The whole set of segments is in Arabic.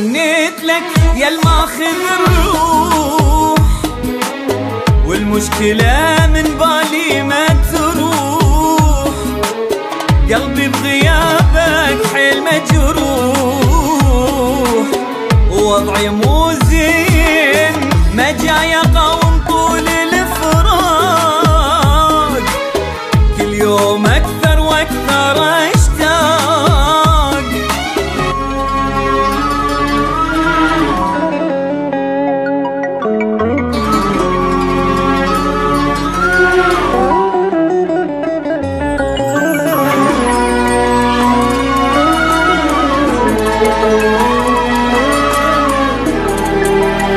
حنيت لك يا الماخذ الروح، والمشكلة من بالي ما تروح. قلبي بغيابك حيل مجروح، ووضعي مو زين، ما جاي اقاوم طول الفراق. كل يوم اكثر واكثر اشتاق.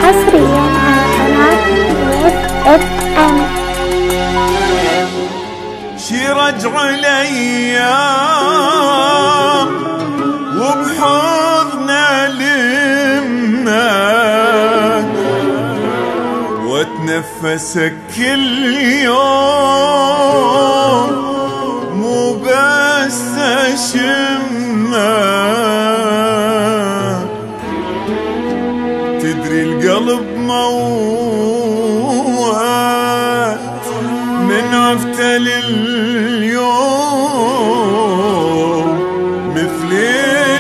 حصريا على قناة ميس FM. شي رجع الايام وبحضنا لمك، واتنفسك كل يوم، مو بس اشمك. تدري القلب موت من عفته لليوم، مثل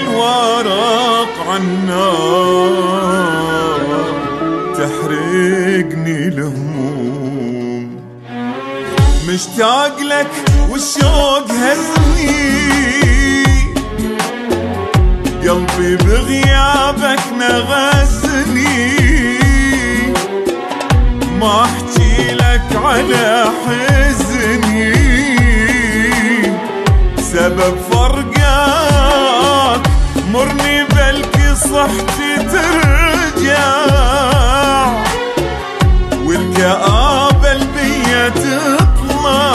الورق عالنار تحرقني الهموم. مشتاق لك والشوق هزني، قلبي بغيابك نغزني. ما احكي لك على حزني، سبب فرقك مرني، بلكي صحتي ترجع، والكآبة البيا تطلع.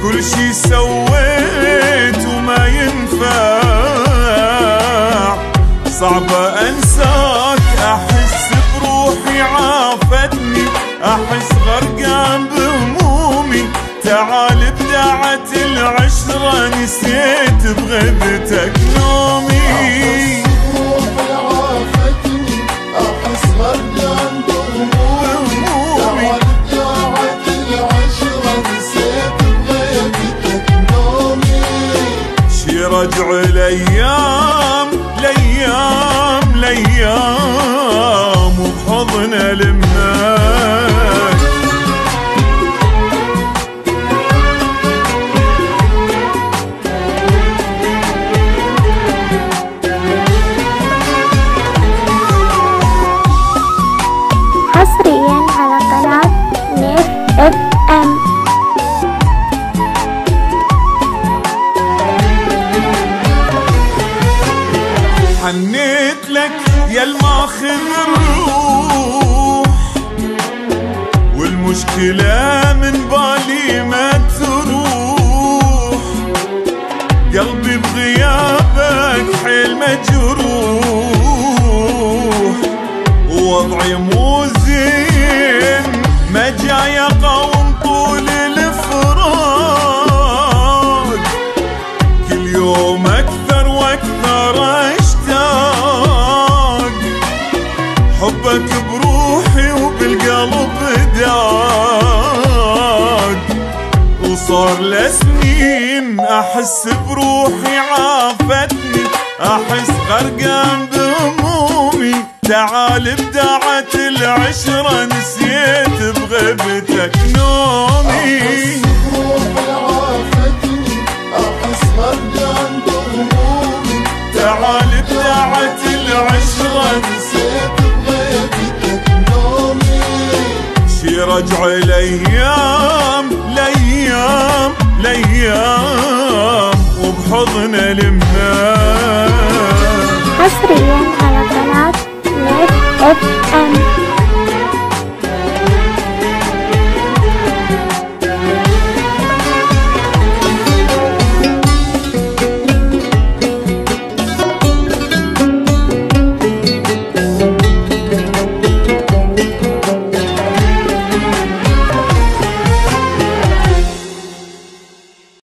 كل شي سويت وما ينفع، صعبة انساك، احس بروحي عافتني، احس غرقان بهمومي. تعال بداعة العشرة نسيت بغيبتك نومي. روحي عافتني، احس غرقان بهمومي. تعال بداعة العشرة نسيت بغيبتك نومي. شي رجع الايام الايام الايام، وبحضنا لمك. حصريا على قناة ميس FM. حنيت لك يا الماخذ الروح، والمشكلة من بالي ما تروح. قلبي بغيابك حيل مجروح، ووضعي مو زين، ما جاي اقاوم طول الفراق. كل يوم اكثر واكثر اشتاق. حبك بروحي وبالقلب داق، وصار لسنين احس بروحي عافتني، احس غرقان بهمومي. تعال بداعة العشرة نسيت بغيبتك نومي. روحي عافتني، احس غرقان بهمومي. تعال بداعة العشرة نسيت بغيبتك نومي. شي رجع الايام الايام الايام، وبحضنا لمك. حصريا على قناة ميس FM.